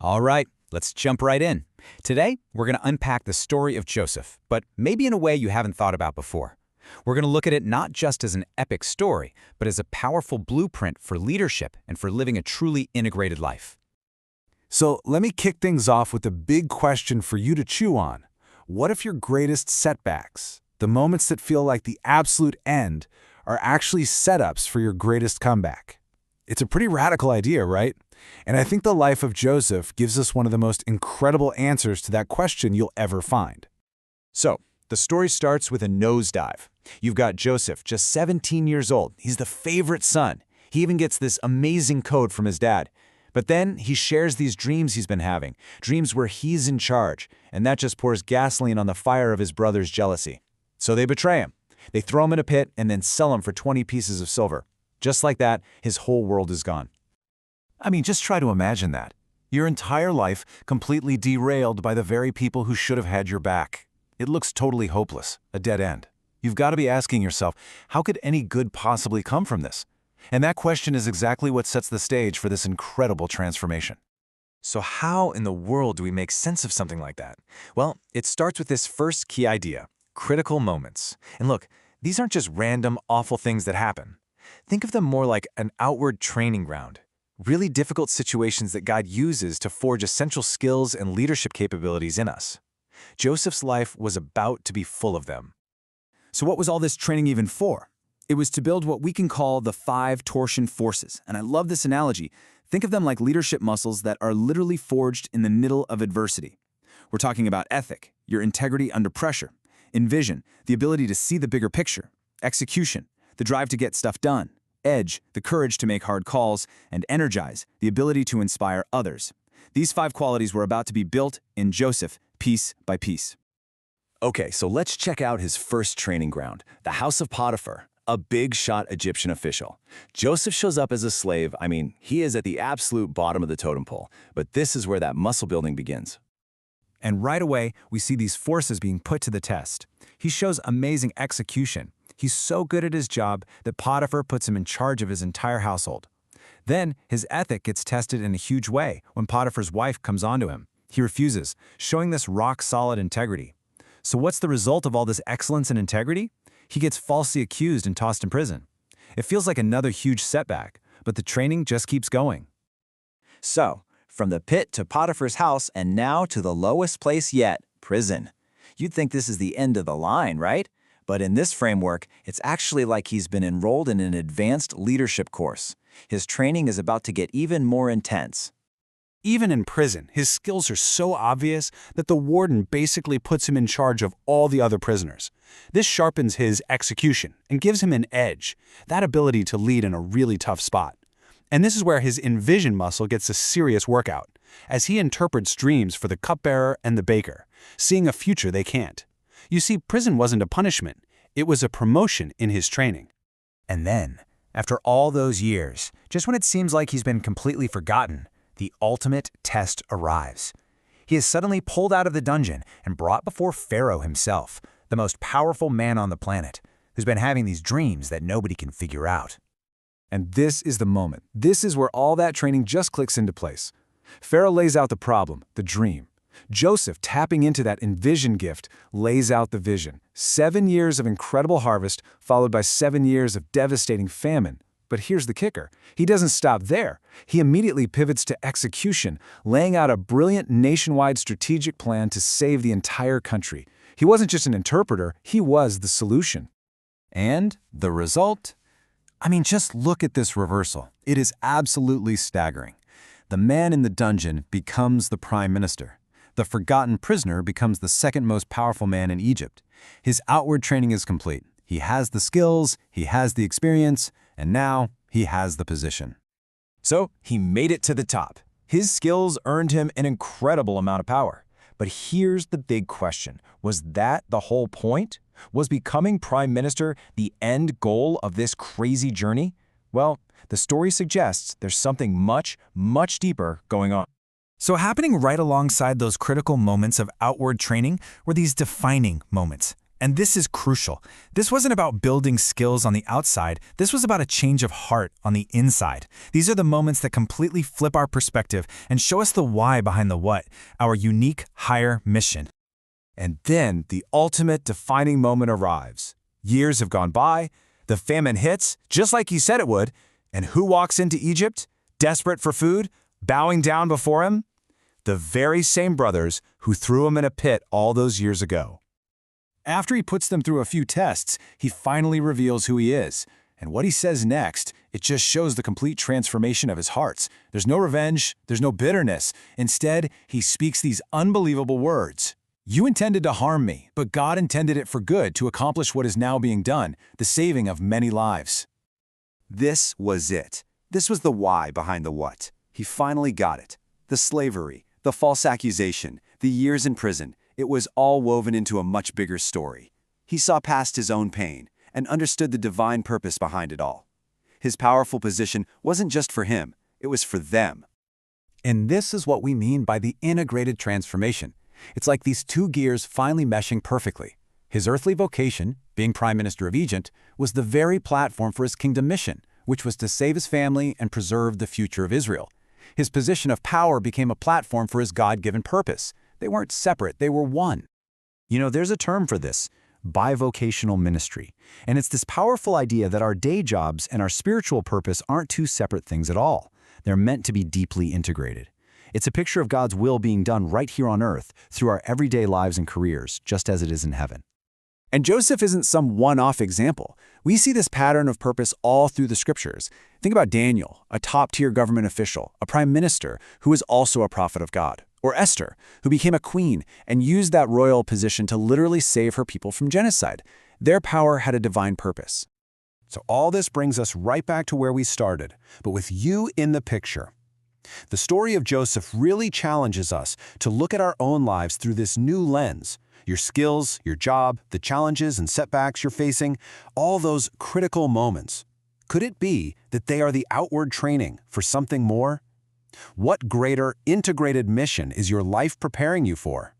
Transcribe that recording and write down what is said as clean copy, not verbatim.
All right, let's jump right in. Today, we're going to unpack the story of Joseph, but maybe in a way you haven't thought about before. We're going to look at it not just as an epic story, but as a powerful blueprint for leadership and for living a truly integrated life. So let me kick things off with a big question for you to chew on. What if your greatest setbacks, the moments that feel like the absolute end, are actually setups for your greatest comeback? It's a pretty radical idea, right? And I think the life of Joseph gives us one of the most incredible answers to that question you'll ever find. So, the story starts with a nosedive. You've got Joseph, just 17 years old. He's the favorite son. He even gets this amazing code from his dad. But then he shares these dreams he's been having, dreams where he's in charge, and that just pours gasoline on the fire of his brother's jealousy. So they betray him. They throw him in a pit and then sell him for 20 pieces of silver. Just like that, his whole world is gone. I mean, just try to imagine that. Your entire life completely derailed by the very people who should have had your back. It looks totally hopeless, a dead end. You've got to be asking yourself, how could any good possibly come from this? And that question is exactly what sets the stage for this incredible transformation. So how in the world do we make sense of something like that? Well, it starts with this first key idea, critical moments. And look, these aren't just random, awful things that happen. Think of them more like an outward training ground. Really difficult situations that God uses to forge essential skills and leadership capabilities in us. Joseph's life was about to be full of them. So what was all this training even for? It was to build what we can call the 5 torsion forces. And I love this analogy. Think of them like leadership muscles that are literally forged in the middle of adversity. We're talking about ethic, your integrity under pressure; Envision, the ability to see the bigger picture; execution, the drive to get stuff done; Edge, the courage to make hard calls; and Energize, the ability to inspire others. These 5 qualities were about to be built in Joseph, piece by piece. Okay, so let's check out his first training ground, the house of Potiphar, a big-shot Egyptian official. Joseph shows up as a slave. I mean, he is at the absolute bottom of the totem pole, but this is where that muscle building begins. And right away, we see these forces being put to the test. He shows amazing execution. He's so good at his job that Potiphar puts him in charge of his entire household. Then, his ethic gets tested in a huge way when Potiphar's wife comes onto him. He refuses, showing this rock-solid integrity. So what's the result of all this excellence and integrity? He gets falsely accused and tossed in prison. It feels like another huge setback, but the training just keeps going. So, from the pit to Potiphar's house, and now to the lowest place yet, prison. You'd think this is the end of the line, right? But in this framework, it's actually like he's been enrolled in an advanced leadership course. His training is about to get even more intense. Even in prison, his skills are so obvious that the warden basically puts him in charge of all the other prisoners. This sharpens his execution and gives him an edge, that ability to lead in a really tough spot. And this is where his Envision muscle gets a serious workout, as he interprets dreams for the cupbearer and the baker, seeing a future they can't. You see, prison wasn't a punishment, it was a promotion in his training. And then, after all those years, just when it seems like he's been completely forgotten, the ultimate test arrives. He is suddenly pulled out of the dungeon and brought before Pharaoh himself, the most powerful man on the planet, who's been having these dreams that nobody can figure out. And this is the moment. This is where all that training just clicks into place. Pharaoh lays out the problem, the dream. Joseph, tapping into that Envision gift, lays out the vision. 7 years of incredible harvest, followed by 7 years of devastating famine. But here's the kicker. He doesn't stop there. He immediately pivots to execution, laying out a brilliant nationwide strategic plan to save the entire country. He wasn't just an interpreter, he was the solution. And the result? I mean, just look at this reversal. It is absolutely staggering. The man in the dungeon becomes the prime minister. The forgotten prisoner becomes the second most powerful man in Egypt. His outward training is complete. He has the skills, he has the experience, and now he has the position. So he made it to the top. His skills earned him an incredible amount of power. But here's the big question. Was that the whole point? Was becoming prime minister the end goal of this crazy journey? Well, the story suggests there's something much, much deeper going on. So happening right alongside those critical moments of outward training were these defining moments, And this is crucial. This wasn't about building skills on the outside. This was about a change of heart on the inside. These are the moments that completely flip our perspective and show us the why behind the what, our unique higher mission. And then the ultimate defining moment arrives. Years have gone by, the famine hits, just like he said it would, and who walks into Egypt, desperate for food, bowing down before him? The very same brothers who threw him in a pit all those years ago. After he puts them through a few tests, he finally reveals who he is. And what he says next, it just shows the complete transformation of his hearts. There's no revenge, there's no bitterness. Instead, he speaks these unbelievable words. You intended to harm me, but God intended it for good to accomplish what is now being done, the saving of many lives. This was it. This was the why behind the what. He finally got it. The slavery, the false accusation, the years in prison, it was all woven into a much bigger story. He saw past his own pain and understood the divine purpose behind it all. His powerful position wasn't just for him, it was for them. And this is what we mean by the integrated transformation. It's like these two gears finally meshing perfectly. His earthly vocation, being Prime Minister of Egypt, was the very platform for his kingdom mission, which was to save his family and preserve the future of Israel. His position of power became a platform for his God-given purpose. They weren't separate, they were one. You know, there's a term for this, bivocational ministry. And it's this powerful idea that our day jobs and our spiritual purpose aren't two separate things at all. They're meant to be deeply integrated. It's a picture of God's will being done right here on earth through our everyday lives and careers, just as it is in heaven. And Joseph isn't some one-off example. We see this pattern of purpose all through the scriptures. Think about Daniel, a top-tier government official, a prime minister who was also a prophet of God. Or Esther, who became a queen and used that royal position to literally save her people from genocide. Their power had a divine purpose. So all this brings us right back to where we started, but with you in the picture. The story of Joseph really challenges us to look at our own lives through this new lens. Your skills, your job, the challenges and setbacks you're facing, all those critical moments. Could it be that they are the outward training for something more? What greater integrated mission is your life preparing you for?